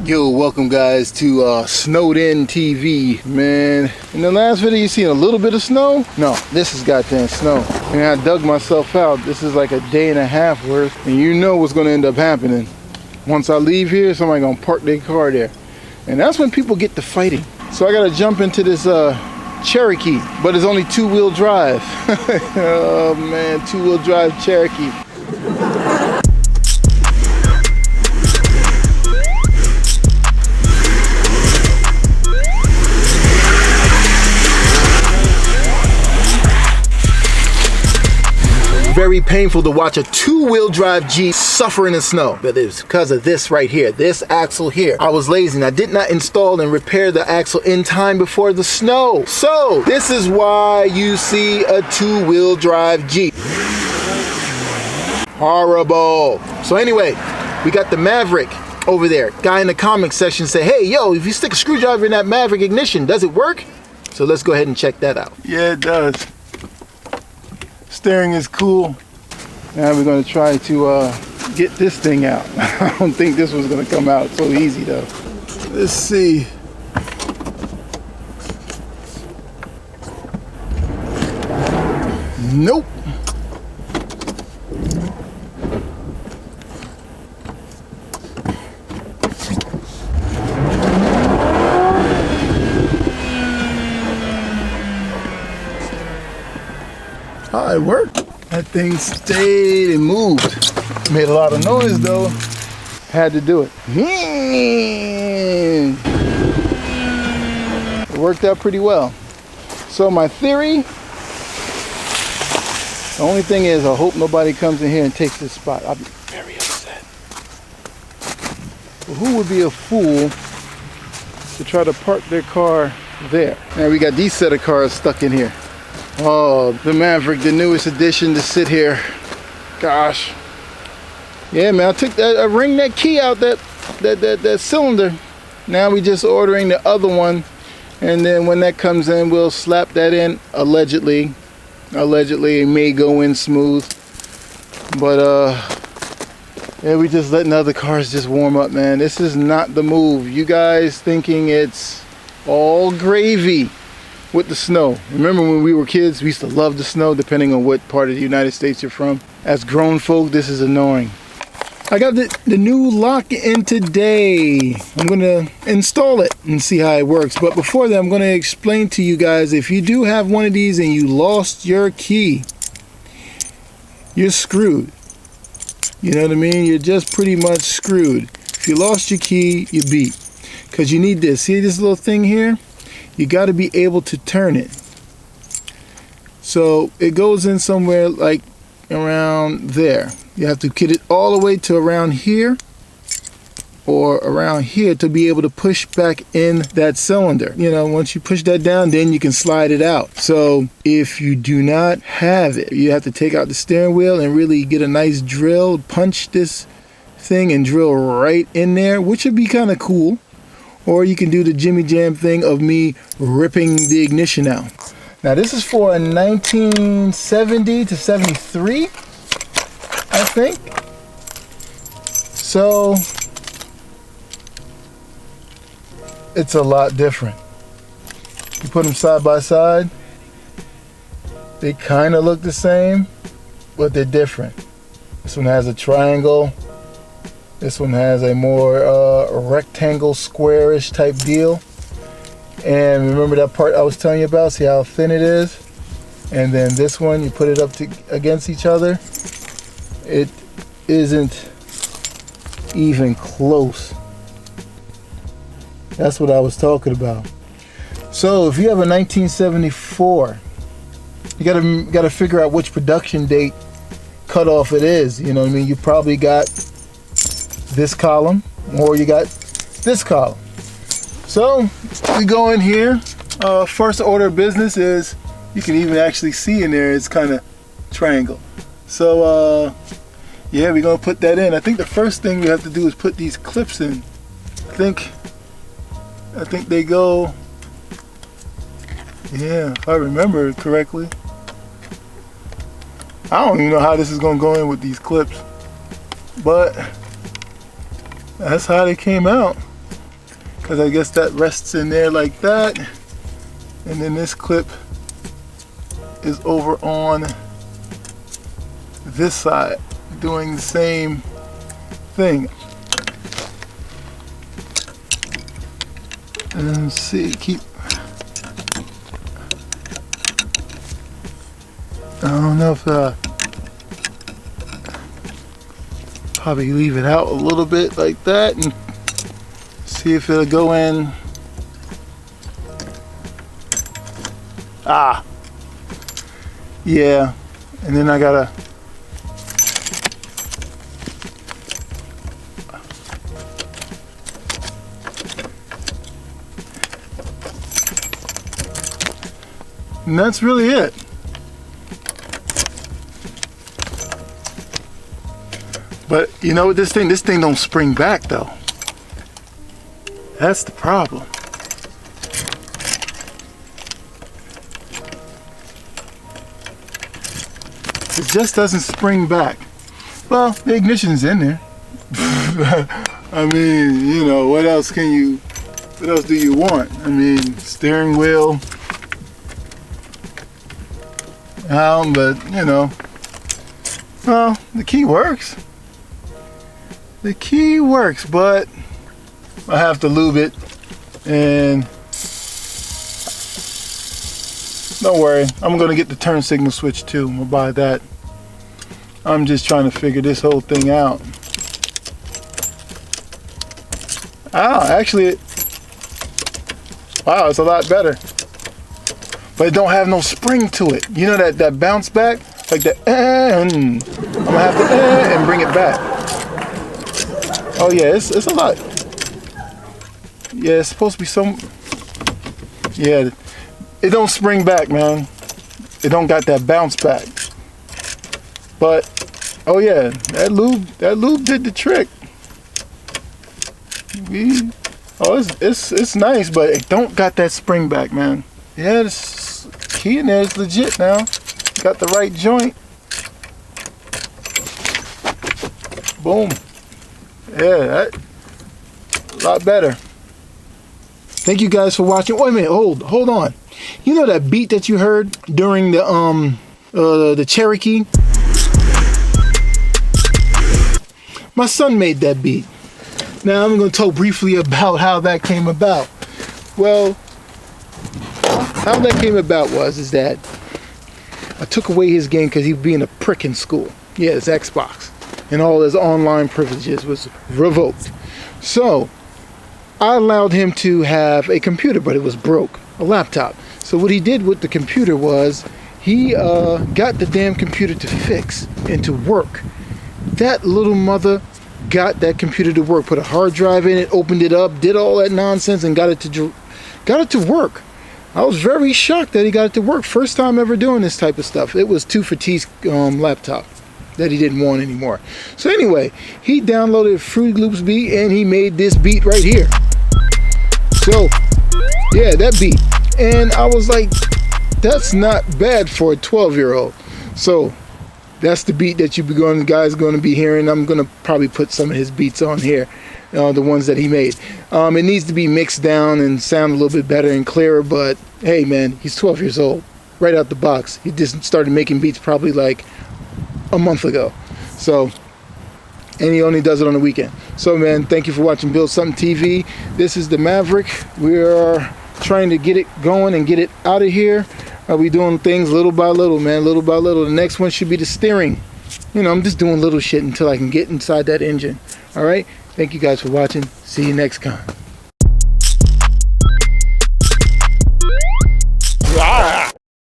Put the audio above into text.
Yo, welcome guys to Snowed In TV, man. In the last video you seen a little bit of snow? No, this is goddamn snow. And I dug myself out. This is like a day and a half worth, and you know what's gonna end up happening. Once I leave here, somebody gonna park their car there. And that's when people get to fighting. So I gotta jump into this Cherokee, but it's only two-wheel drive. Oh man, two-wheel drive Cherokee. Very painful to watch a two-wheel drive Jeep suffer in the snow. But it was because of this right here, this axle here. I was lazy and I did not install and repair the axle in time before the snow. So this is why you see a two-wheel drive Jeep. Horrible. So anyway, we got the Maverick over there. Guy in the comment section said, hey, yo, if you stick a screwdriver in that Maverick ignition, does it work? So let's go ahead and check that out. Yeah, it does. Steering is cool. Now we're going to try to get this thing out. I don't think this was going to come out so easy though. Let's see. Nope. Oh, it worked. That thing stayed and moved. Made a lot of noise though. Had to do it. It worked out pretty well. So my theory, the only thing is I hope nobody comes in here and takes this spot. I'll be very upset. But who would be a fool to try to park their car there? Now we got these set of cars stuck in here. Oh, the Maverick, the newest addition to sit here. Gosh. Yeah, man, I wringed that key out, that cylinder. Now we just ordering the other one. And then when that comes in, we'll slap that in, allegedly. Allegedly, it may go in smooth. But, yeah, we just letting other cars just warm up, man. This is not the move. You guys thinking it's all gravy with the snow. Remember when we were kids, we used to love the snow depending on what part of the United States you're from. As grown folk, this is annoying. I got the new lock in today. I'm gonna install it and see how it works. But before that, I'm gonna explain to you guys, if you do have one of these and you lost your key, you're screwed. You know what I mean? You're just pretty much screwed. If you lost your key, you beat. Because you need this. See this little thing here? You got to be able to turn it. So it goes in somewhere like around there. You have to get it all the way to around here or around here to be able to push back in that cylinder. You know, once you push that down, then you can slide it out. So if you do not have it, you have to take out the steering wheel and really get a nice drill, punch this thing and drill right in there, which would be kind of cool. Or you can do the Jimmy Jam thing of me ripping the ignition out. Now this is for a 1970 to 73, I think. So it's a lot different. You put them side by side, they kind of look the same, but they're different. This one has a triangle. This one has a more rectangle, squarish type deal. And remember that part I was telling you about? See how thin it is? And then this one, you put it up against each other. It isn't even close. That's what I was talking about. So if you have a 1974, you gotta figure out which production date cutoff it is. You know what I mean? You probably got this column or you got this column. So we go in here. First order of business is, you can even actually see in there, it's kind of triangle. So yeah, we're gonna put that in. I think the first thing we have to do is put these clips in. I think they go, yeah, if I remember correctly. I don't even know how this is gonna go in with these clips, but that's how they came out. because I guess that rests in there like that. And then this clip is over on this side, doing the same thing. And let's see, I don't know if probably leave it out a little bit like that and see if it'll go in. Ah, yeah, and then I gotta and that's really it. But you know what, this thing don't spring back though. That's the problem. It just doesn't spring back. Well, the ignition's in there. I mean, you know, what else do you want? I mean, steering wheel. But you know, well, the key works. The key works, but I have to lube it, and don't worry, I'm gonna get the turn signal switch too. I'm gonna buy that. I'm just trying to figure this whole thing out. Actually, wow, it's a lot better. But it don't have no spring to it. You know that bounce back? Like that, I'm gonna have to and bring it back. Oh yeah, it's a lot. Yeah, it's supposed to be some, yeah, it don't spring back, man. It don't got that bounce back. But, oh yeah, that lube did the trick. It's nice, but it don't got that spring back, man. Yeah, this key in there is legit now. Got the right joint. Boom. Yeah, that a lot better. Thank you guys for watching. Wait a minute, hold on. You know that beat that you heard during the Cherokee? My son made that beat. Now I'm going to talk briefly about how that came about. Well, how that came about is that I took away his game because he was being a prick in school. Yeah, his Xbox and all his online privileges was revoked. So I allowed him to have a computer, but it was broke, a laptop. So what he did with the computer was he got the damn computer to fix and to work. That little mother got that computer to work, put a hard drive in it, opened it up, did all that nonsense, and got it to work. I was very shocked that he got it to work. First time ever doing this type of stuff. It was too fatigued laptop that he didn't want anymore. So anyway, he downloaded Fruity Loops beat and he made this beat right here. So yeah, that beat. And I was like, that's not bad for a 12-year-old. So that's the beat that guys going to be hearing. I'm going to probably put some of his beats on here, the ones that he made. It needs to be mixed down and sound a little bit better and clearer, but hey man, he's 12 years old, right out the box. He just started making beats probably like a month ago. So, and he only does it on the weekend. So man, thank you for watching Build Something TV. This is the Maverick. We are trying to get it going and get it out of here. I'll be doing things little by little, man, little by little. The next one should be the steering. You know, I'm just doing little shit until I can get inside that engine. All right, thank you guys for watching. See you next time.